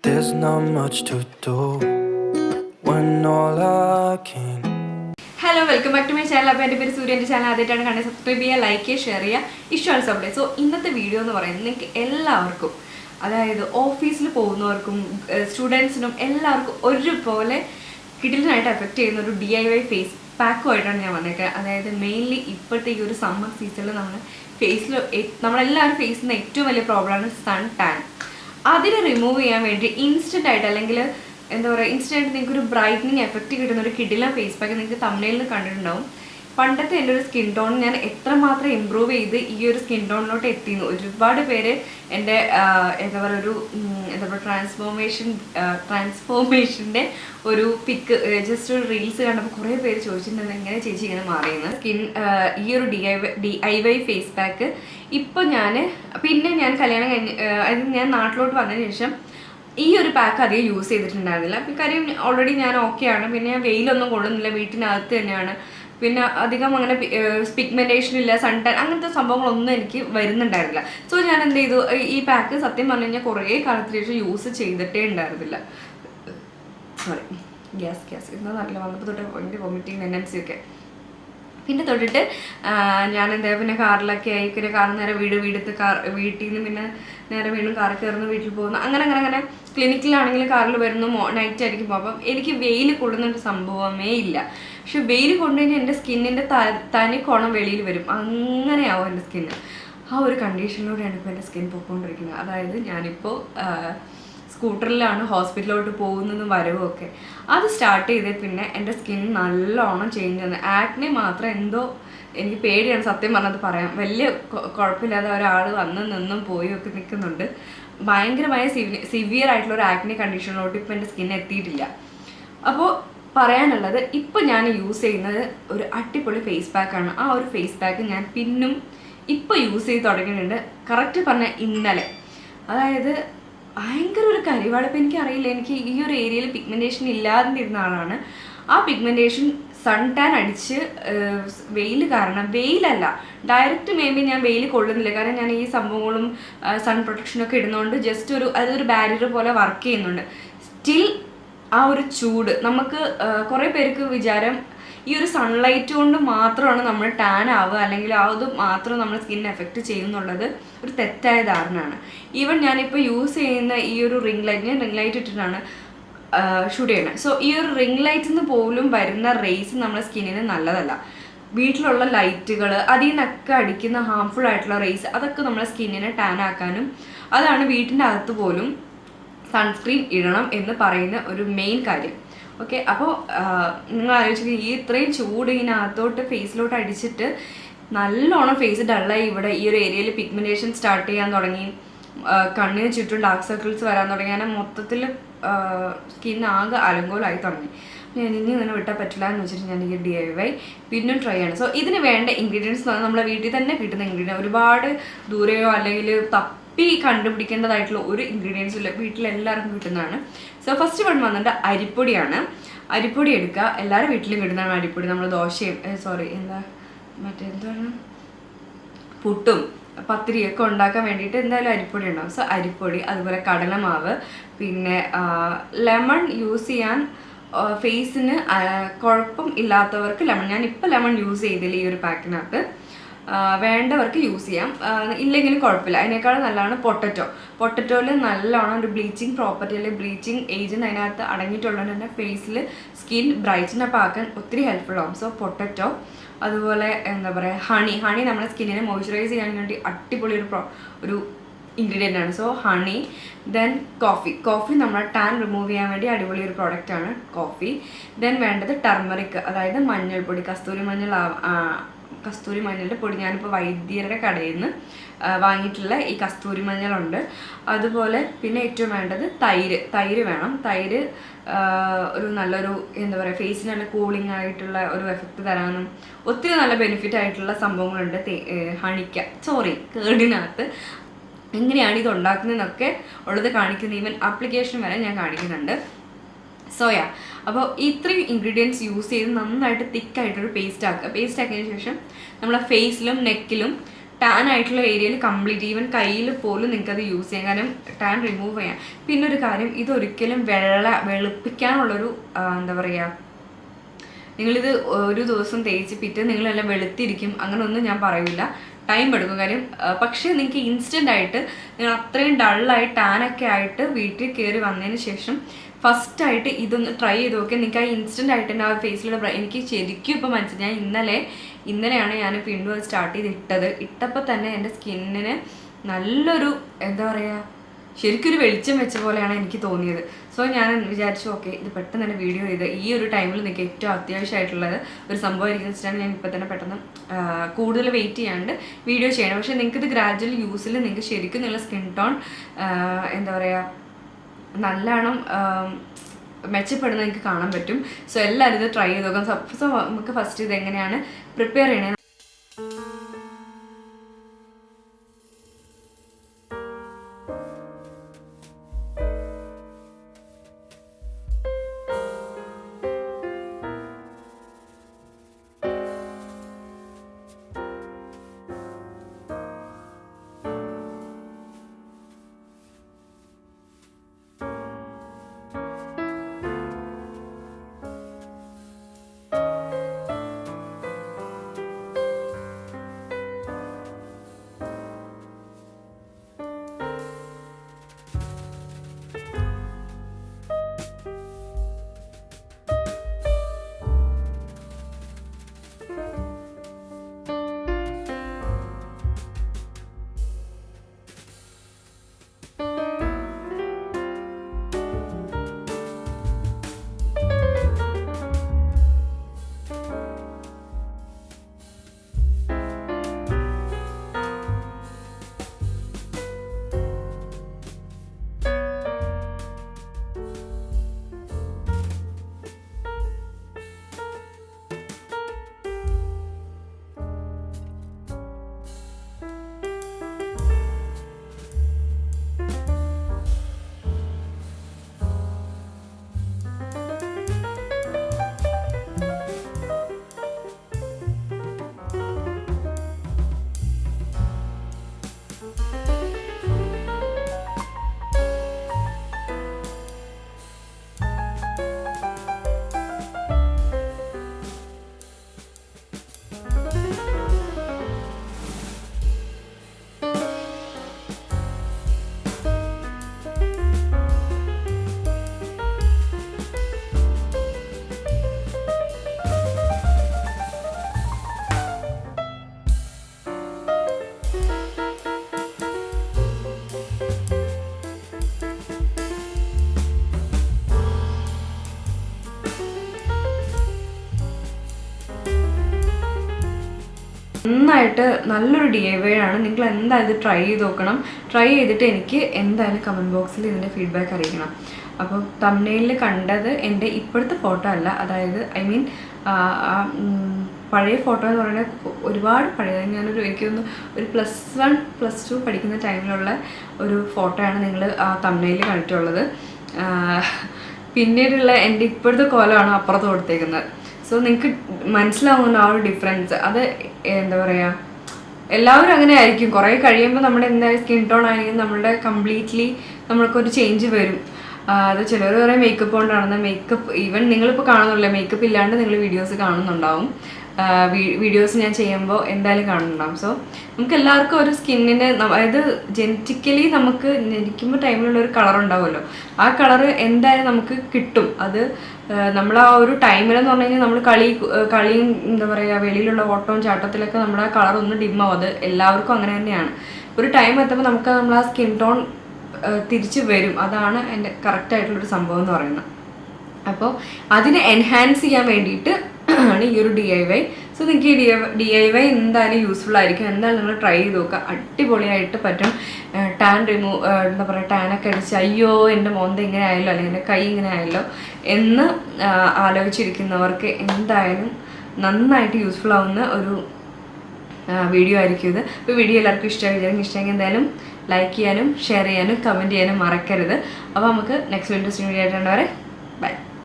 There's not much to do when all I can. Hello welcome back to my channel. അപ്പോൾ എൻ്റെ പേര് സൂര്യൻ്റെ channel ആദ്യമായിട്ടാണ് കണ്ടത്. സബ്സ്ക്രൈബ് ചെയ്യുക, ലൈക്ക് ചെയ്യുക, ഷെയർ ചെയ്യുക, ഇഷ്ടമാണ് സബ്സ്ക്രൈബ്. സോ ഇന്നത്തെ വീഡിയോ എന്ന് പറയുന്നത് നിങ്ങൾക്ക് എല്ലാവർക്കും, അതായത് ഓഫീസിൽ പോകുന്നവർക്കും സ്റ്റുഡൻസിനും എല്ലാവർക്കും ഒരുപോലെ കിഡിലിനായിട്ട് എഫക്റ്റ് ചെയ്യുന്ന ഒരു DIY ഫേസ് പാക്കുമായിട്ടാണ് ഞാൻ വന്നേക്കുന്നത്. അതായത് മെയിൻലി ഇപ്പോഴത്തെ ഈ ഒരു സമ്മർ സീസണിൽ നമ്മളെല്ലാവരും ഫേസ് ചെയ്യുന്ന ഏറ്റവും വലിയ പ്രോബ്ലമാണ് സൺ ടാൻ. അതിനെ റിമൂവ് ചെയ്യാൻ വേണ്ടി ഇൻസ്റ്റൻ്റ് ആയിട്ട്, അല്ലെങ്കിൽ എന്താ പറയുക, ഇൻസ്റ്റൻ്റ് നിങ്ങൾക്ക് ഒരു ബ്രൈറ്റനിങ് എഫക്റ്റ് കിട്ടുന്ന ഒരു കിഡില ഫേസ് പാക്ക് നിങ്ങൾക്ക് തമിഴിൽ നിന്ന് കണ്ടിട്ടുണ്ടാവും. പണ്ടത്തെ എൻ്റെ ഒരു സ്കിൻ ടോൺ ഞാൻ എത്രമാത്രം ഇമ്പ്രൂവ് ചെയ്ത് ഈ ഒരു സ്കിൻ ടോണിലോട്ട് എത്തിയിരുന്നു. ഒരുപാട് പേര് എൻ്റെ എന്താ പറയുക ട്രാൻസ്ഫോർമേഷൻ്റെ ഒരു പിക്ക് ജസ്റ്റ് ഒരു റീൽസ് കണ്ടപ്പോൾ കുറേ പേര് ചോദിച്ചിട്ടുണ്ടെന്ന് എങ്ങനെ ചേച്ചി ഇങ്ങനെ മാറിയെന്ന്. ഈ ഒരു DIY ഫേസ് പാക്ക് ഇപ്പോൾ ഞാൻ കല്യാണം കഴിഞ്ഞ് അതായത് ഞാൻ നാട്ടിലോട്ട് വന്നതിന് ശേഷം ഈ ഒരു പാക്ക് അധികം യൂസ് ചെയ്തിട്ടുണ്ടായിരുന്നില്ല. കാര്യം ഓൾറെഡി ഞാൻ ഓക്കെയാണ്. പിന്നെ ഞാൻ വെയിലൊന്നും കൊള്ളുന്നില്ല, വീട്ടിനകത്ത് തന്നെയാണ്. പിന്നെ അധികം അങ്ങനെ പിഗ്മെൻറ്റേഷൻ ഇല്ല, സൺ ടാൻ അങ്ങനത്തെ സംഭവങ്ങളൊന്നും എനിക്ക് വരുന്നുണ്ടായിരുന്നില്ല. സോ ഞാൻ എന്ത് ചെയ്തു, ഈ പാക്ക് സത്യം പറഞ്ഞു കഴിഞ്ഞാൽ കുറേ കാലത്തിന് ശേഷം യൂസ് ചെയ്തിട്ടേ ഉണ്ടായിരുന്നില്ല. സോറി, ഗ്യാസ് ഇന്ന് നല്ല വന്നപ്പോൾ തൊട്ട് ഭയങ്കര വോമിറ്റിങ് ടെൻഡൻസി ഒക്കെ. പിന്നെ തൊട്ടിട്ട് ഞാൻ എന്താ പിന്നെ കാറിലൊക്കെ ആയി. പിന്നെ കാറിൽ നേരെ വീട്ടിൽ നിന്ന് പിന്നെ നേരെ വീണ്ടും കാറിൽ കയറുന്നു, വീട്ടിൽ പോകുന്നു, അങ്ങനെ ക്ലിനിക്കിലാണെങ്കിലും കാറിൽ വരുന്നു, നൈറ്റ് ആയിരിക്കും പോകും. അപ്പം എനിക്ക് വെയിൽ കൊള്ളുന്നൊരു സംഭവമേ ഇല്ല. പക്ഷെ വെയിൽ കൊണ്ടു കഴിഞ്ഞാൽ എൻ്റെ സ്കിന്നിൻ്റെ തനി കോണം വെളിയിൽ വരും, അങ്ങനെയാവും എൻ്റെ സ്കിന്ന്. ആ ഒരു കണ്ടീഷനിലൂടെയാണ് ഇപ്പോൾ എൻ്റെ സ്കിൻ പൊയ്ക്കൊണ്ടിരിക്കുന്നത്. അതായത് ഞാനിപ്പോൾ സ്കൂട്ടറിലാണ് ഹോസ്പിറ്റലിലോട്ട് പോകുന്നതും വരവും ഒക്കെ. അത് സ്റ്റാർട്ട് ചെയ്തേ പിന്നെ എൻ്റെ സ്കിൻ നല്ലോണം ചേഞ്ച് ആണ്. ആക്നെ മാത്രം എന്തോ എനിക്ക് പേടിയാണ് സത്യം പറഞ്ഞത് പറയാം. വലിയ കുഴപ്പമില്ലാതെ ഒരാൾ വന്ന് നിന്നും പോയി ഒക്കെ നിൽക്കുന്നുണ്ട്. ഭയങ്കരമായ സിവിയർ ആയിട്ടുള്ള ഒരു ആക്നെ കണ്ടീഷനിലോട്ട് ഇപ്പോൾ എൻ്റെ സ്കിൻ എത്തിയിട്ടില്ല. അപ്പോൾ പറയാനുള്ളത്, ഇപ്പോൾ ഞാൻ യൂസ് ചെയ്യുന്നത് ഒരു അടിപൊളി ഫേസ് പാക്കാണ്. ആ ഒരു ഫേസ് പാക്ക് ഞാൻ പിന്നും ഇപ്പോൾ യൂസ് ചെയ്ത് തുടങ്ങിയിട്ടുണ്ട്. കറക്റ്റ് പറഞ്ഞാൽ ഇന്നലെ. അതായത് ഭയങ്കര ഒരു കരിവാളിപ്പോൾ എനിക്കറിയില്ല, എനിക്ക് ഈ ഒരു ഏരിയയിൽ പിഗ്മെൻറ്റേഷൻ ഇല്ലാതിരുന്ന ആളാണ്. ആ പിഗ്മെൻറ്റേഷൻ സൺ ടാൻ അടിച്ച് വെയിൽ കാരണം, വെയിലല്ല ഡയറക്റ്റ് മേ ബി ഞാൻ വെയിൽ കൊള്ളുന്നില്ല, കാരണം ഞാൻ ഈ സംഭവങ്ങളും സൺ പ്രൊട്ടക്ഷനൊക്കെ ഇടുന്നതുകൊണ്ട് ജസ്റ്റ് അതൊരു ബാരിയർ പോലെ വർക്ക് ചെയ്യുന്നുണ്ട്. സ്റ്റിൽ ആ ഒരു ചൂട് നമുക്ക് കുറേ പേർക്ക് വിചാരം ഈ ഒരു സൺലൈറ്റ് കൊണ്ട് മാത്രമാണ് നമ്മൾ ടാൻ ആവുക, അല്ലെങ്കിൽ അത് മാത്രം നമ്മുടെ സ്കിൻ എഫക്റ്റ് ചെയ്യുന്നുള്ളത് ഒരു തെറ്റായ ധാരണയാണ്. ഈവൻ ഞാനിപ്പോൾ യൂസ് ചെയ്യുന്ന ഈ ഒരു റിംഗ് ലൈറ്റ് ഇട്ടിട്ടാണ് ഷൂട്ട് ചെയ്യണത്. സോ ഈ ഒരു റിംഗ് ലൈറ്റിൽ നിന്ന് പോലും വരുന്ന റേസ് നമ്മുടെ സ്കിന്നിന് നല്ലതല്ല. വീട്ടിലുള്ള ലൈറ്റുകൾ, അതിൽ നിന്നൊക്കെ അടിക്കുന്ന ഹാംഫുൾ ആയിട്ടുള്ള റേസ്, അതൊക്കെ നമ്മുടെ സ്കിന്നിനെ ടാൻ ആക്കാനും, അതാണ് വീട്ടിൻ്റെ അകത്ത് പോലും സൺസ്ക്രീൻ ഇടണം എന്ന് പറയുന്ന ഒരു മെയിൻ കാര്യം. ഓക്കെ, അപ്പോൾ നിങ്ങൾ ആലോചിക്കുക, ഈ ഇത്രയും ചൂട് ഇതിനകത്തോട്ട് ഫേസിലോട്ട് അടിച്ചിട്ട് നല്ലോണം ഫേസ് ഡള്ളായി. ഇവിടെ ഈ ഒരു ഏരിയയിൽ പിഗ്മെൻറ്റേഷൻ സ്റ്റാർട്ട് ചെയ്യാൻ തുടങ്ങി, കണ്ണിന് ചുറ്റും ഡാർക്ക് സർക്കിൾസ് വരാൻ തുടങ്ങി. അങ്ങനെ മൊത്തത്തിൽ സ്കിൻ ആകെ അലങ്കോലമായി തുടങ്ങി. ഞാൻ ഇനി ഇങ്ങനെ വിട്ടാൽ പറ്റില്ല എന്ന് വെച്ചിട്ട് ഞാൻ ഈ DIY പിന്നും ട്രൈ ചെയ്യണം. സോ ഇതിന് വേണ്ട ഇൻഗ്രീഡിയൻസ് എന്ന് പറഞ്ഞാൽ നമ്മളെ വീട്ടിൽ തന്നെ കിട്ടുന്ന ഇൻഗ്രീഡിയൻറ്റ്, ഒരുപാട് ദൂരെയോ അല്ലെങ്കിൽ തപ്പി കണ്ടുപിടിക്കേണ്ടതായിട്ടുള്ള ഒരു ഇൻഗ്രീഡിയൻസും ഇല്ല, വീട്ടിലെല്ലാവർക്കും കിട്ടുന്നതാണ്. സോ ഫസ്റ്റ് വൺ വന്നിട്ട് അരിപ്പൊടിയാണ്. അരിപ്പൊടി എടുക്കുക, എല്ലാവരും വീട്ടിലും കിട്ടുന്നതാണ് അരിപ്പൊടി. നമ്മൾ എന്താണ് പുട്ടും പത്തിരിയൊക്കെ ഉണ്ടാക്കാൻ വേണ്ടിയിട്ട് എന്തായാലും അരിപ്പൊടി ഉണ്ടാവും. സോ അരിപ്പൊടി, അതുപോലെ കടലമാവ്, പിന്നെ ലെമൺ യൂസ് ചെയ്യാൻ ഫേസിന് കുഴപ്പം ഇല്ലാത്തവർക്ക് ലെമൺ. ഞാനിപ്പോൾ ലെമൺ യൂസ് ചെയ്തില്ല ഈ ഒരു പാക്കിനകത്ത്. വേണ്ടവർക്ക് യൂസ് ചെയ്യാം, ഇല്ലെങ്കിലും കുഴപ്പമില്ല. അതിനേക്കാളും നല്ലതാണ് പൊട്ടറ്റോയിൽ നല്ലോണം ഒരു ബ്ലീച്ചിങ് പ്രോപ്പർട്ടി അല്ലെങ്കിൽ ബ്ലീച്ചിങ് ഏജൻറ്റ് അതിനകത്ത് അടങ്ങിയിട്ടുള്ളത് തന്നെ ഫേസിൽ സ്കിൻ ബ്രൈറ്റനപ്പ് ആക്കാൻ ഒത്തിരി ഹെൽപ്ഫുൾ ആവും. സോ പൊട്ടറ്റോ, അതുപോലെ എന്താ പറയുക ഹണി നമ്മുടെ സ്കിന്നിനെ മോയ്സ്ചറൈസ് ചെയ്യാൻ വേണ്ടി അടിപൊളി ഒരു ഇൻഗ്രീഡിയൻ്റ് ആണ്. സോ ഹണി, ദെൻ കോഫി നമ്മുടെ ടാൻ റിമൂവ് ചെയ്യാൻ വേണ്ടി അടിപൊളി ഒരു പ്രോഡക്റ്റാണ് കോഫി. ദെൻ വേണ്ടത് ടർമറിക്, അതായത് മഞ്ഞൾപ്പൊടി, കസ്തൂരി മഞ്ഞളുടെ പൊടി. ഞാനിപ്പോൾ വൈദ്യരുടെ കടയിൽ നിന്ന് വാങ്ങിയിട്ടുള്ള ഈ കസ്തൂരി മഞ്ഞളുണ്ട്. അതുപോലെ പിന്നെ ഏറ്റവും വേണ്ടത് തൈര് വേണം. തൈര് ഒരു നല്ലൊരു എന്താ പറയുക ഫേസിന് നല്ല കൂളിംഗ് ആയിട്ടുള്ള ഒരു എഫക്റ്റ് തരാനും ഒത്തിരി നല്ല ബെനിഫിറ്റ് ആയിട്ടുള്ള സംഭവങ്ങളുണ്ട് കേടിനകത്ത്. എങ്ങനെയാണ് ഇത് ഉണ്ടാക്കുന്നതെന്നൊക്കെ ഉള്ളത് കാണിക്കുന്നത്, ഈവൻ ആപ്ലിക്കേഷൻ വരെ ഞാൻ കാണിക്കുന്നുണ്ട്. സോയ. അപ്പോൾ ഇത്രയും ഇൻഗ്രീഡിയൻസ് യൂസ് ചെയ്ത് നന്നായിട്ട് തിക്കായിട്ടൊരു പേസ്റ്റ് ആക്കിയതിന് ശേഷം നമ്മളെ ഫേസിലും നെക്കിലും ടാൻ ആയിട്ടുള്ള ഏരിയയിൽ കംപ്ലീറ്റ് ഈവൻ കയ്യിൽ പോലും നിങ്ങൾക്കത് യൂസ് ചെയ്യാം, കാരണം ടാൻ റിമൂവ് ചെയ്യാം. പിന്നെ ഒരു കാര്യം, ഇതൊരിക്കലും വെളുപ്പിക്കാനുള്ളൊരു എന്താ പറയുക, നിങ്ങളിത് ഒരു ദിവസം തേച്ച് പിറ്റേ നിങ്ങളെല്ലാം വെളുത്തിരിക്കും അങ്ങനെയൊന്നും ഞാൻ പറയില്ല, ടൈം എടുക്കും. കാര്യം പക്ഷേ നിങ്ങൾക്ക് ഇൻസ്റ്റൻ്റ് ആയിട്ട് നിങ്ങൾ അത്രയും ഡള്ളായി ടാനൊക്കെ ആയിട്ട് വീട്ടിൽ കയറി വന്നതിന് ശേഷം ഫസ്റ്റായിട്ട് ഇതൊന്ന് ട്രൈ ചെയ്ത് നോക്കിയാൽ നിങ്ങൾക്ക് ആ ഇൻസ്റ്റൻ്റ് ആയിട്ട് തന്നെ ആ ഫേസിലുള്ള എനിക്ക് ശരിക്കും ഇപ്പോൾ മനസ്സിലായി. ഞാൻ ഇന്നലെയാണ് ഞാൻ വീണ്ടും അത് സ്റ്റാർട്ട് ചെയ്ത് ഇട്ടപ്പോൾ തന്നെ എൻ്റെ സ്കിന്നിന് നല്ലൊരു എന്താ പറയുക, ശരിക്കൊരു വെളിച്ചം വെച്ച പോലെയാണ് എനിക്ക് തോന്നിയത്. സോ ഞാൻ വിചാരിച്ചു ഓക്കെ ഇത് പെട്ടെന്ന് തന്നെ വീഡിയോ ചെയ്ത് ഈ ഒരു ടൈമിൽ നിങ്ങൾക്ക് ഏറ്റവും അത്യാവശ്യമായിട്ടുള്ളത് ഒരു സംഭവമായിരിക്കും വെച്ചിട്ടാണ് ഞാൻ ഇപ്പം തന്നെ പെട്ടെന്ന് കൂടുതൽ വെയിറ്റ് ചെയ്യാണ്ട് വീഡിയോ ചെയ്യണം. പക്ഷേ നിങ്ങൾക്കിത് ഗ്രാജുവൽ യൂസിൽ നിങ്ങൾക്ക് ശരിക്കും നിങ്ങളുടെ സ്കിൻ ടോൺ എന്താ പറയുക നല്ലോണം മെച്ചപ്പെടുന്നത് നിങ്ങൾക്ക് കാണാൻ പറ്റും. സോ എല്ലാവരും ഇത് ട്രൈ ചെയ്ത് നോക്കാം. സോ നമുക്ക് ഫസ്റ്റ് ഇത് എങ്ങനെയാണ് പ്രിപ്പയർ ചെയ്യണത്. നന്നായിട്ട് നല്ലൊരു DIY ആണ്. നിങ്ങൾ എന്തായാലും ഇത് ട്രൈ ചെയ്ത് നോക്കണം. ട്രൈ ചെയ്തിട്ട് എനിക്ക് എന്തായാലും കമൻറ്റ് ബോക്സിൽ ഇതിൻ്റെ ഫീഡ്ബാക്ക് അറിയിക്കണം. അപ്പോൾ തംബ്നെയിലിൽ കണ്ടത് എൻ്റെ ഇപ്പോഴത്തെ ഫോട്ടോ അല്ല, അതായത് ഐ മീൻ പഴയ ഫോട്ടോ എന്ന് പറയുന്നത് ഒരുപാട് പഴയ, എനിക്കൊന്ന് ഒരു +1 +2 പഠിക്കുന്ന ടൈമിലുള്ള ഒരു ഫോട്ടോയാണ് നിങ്ങൾ ആ തംബ്നെയിലിൽ കണ്ടിട്ടുള്ളത്. പിന്നീടുള്ള എൻ്റെ ഇപ്പോഴത്തെ കോലമാണ് അപ്പുറത്ത് കൊടുത്തേക്കുന്നത്. സോ നിങ്ങൾക്ക് മനസ്സിലാവുന്ന ആ ഒരു ഡിഫറൻസ്, അത് എന്താ പറയുക, എല്ലാവരും അങ്ങനെ ആയിരിക്കും. കുറേ കഴിയുമ്പോൾ നമ്മുടെ എന്തായാലും സ്കിൻ ടോൺ ആയിരിക്കും നമ്മളുടെ കംപ്ലീറ്റ്ലി നമ്മൾക്കൊരു ചേഞ്ച് വരും. അത് ചിലർ പറയും മേക്കപ്പ് കൊണ്ടാണെന്ന്. മേക്കപ്പ് ഈവൻ നിങ്ങളിപ്പോൾ കാണുന്നില്ല, മേക്കപ്പ് ഇല്ലാണ്ട് നിങ്ങൾ വീഡിയോസ് കാണുന്നുണ്ടാവും. വീഡിയോസ് ഞാൻ ചെയ്യുമ്പോൾ എന്തായാലും കാണുന്നുണ്ടാവും. സോ നമുക്ക് എല്ലാവർക്കും ഒരു സ്കിന്നിന്, അതായത് ജനറ്റിക്കലി നമുക്ക് ജനിക്കുമ്പോൾ ടൈമിലുള്ള ഒരു കളർ ഉണ്ടാവുമല്ലോ, ആ കളറ് എന്തായാലും നമുക്ക് കിട്ടും. അത് നമ്മൾ ആ ഒരു ടൈമിലെന്ന് പറഞ്ഞു കഴിഞ്ഞാൽ നമ്മൾ കളിയും എന്താ പറയുക വെളിയിലുള്ള ഓട്ടവും ചാട്ടത്തിലൊക്കെ നമ്മുടെ ആ കളർ ഒന്ന് ഡിമ്മാവും. അത് എല്ലാവർക്കും അങ്ങനെ തന്നെയാണ്. ഒരു ടൈം എത്തുമ്പോൾ നമുക്ക് നമ്മൾ ആ സ്കിൻ ടോൺ തിരിച്ച് വരും. അതാണ് എൻ്റെ കറക്റ്റായിട്ടുള്ളൊരു സംഭവം എന്ന് പറയുന്നത്. അപ്പോൾ അതിനെ എൻഹാൻസ് ചെയ്യാൻ വേണ്ടിയിട്ട് ആണ് ഈ ഒരു DIY. സോ നിങ്ങൾക്ക് ഈ DIY എന്തായാലും യൂസ്ഫുൾ ആയിരിക്കും. എന്തായാലും നിങ്ങൾ ട്രൈ ചെയ്ത് നോക്കുക, അടിപൊളിയായിട്ട് പറ്റും. ടാൻ റിമൂവ് എന്താ പറയുക, ടാനൊക്കെ അടിച്ച് അയ്യോ എൻ്റെ മോന്ത ഇങ്ങനെ ആയല്ലോ അല്ലെങ്കിൽ എൻ്റെ കൈ ഇങ്ങനെ ആയല്ലോ എന്ന് ആലോചിച്ചിരിക്കുന്നവർക്ക് എന്തായാലും നന്നായിട്ട് യൂസ്ഫുൾ ആവുന്ന ഒരു വീഡിയോ ആയിരിക്കും ഇത്. അപ്പോൾ വീഡിയോ എല്ലാവർക്കും ഇഷ്ടമെങ്കിൽ എന്തായാലും ലൈക്ക് ചെയ്യാനും ഷെയർ ചെയ്യാനും കമൻറ്റ് ചെയ്യാനും മറക്കരുത്. അപ്പോൾ നമുക്ക് നെക്സ്റ്റ് ഇൻട്രസ്റ്റിംഗ് വീഡിയോ ആയിട്ട് വരെ ബൈ.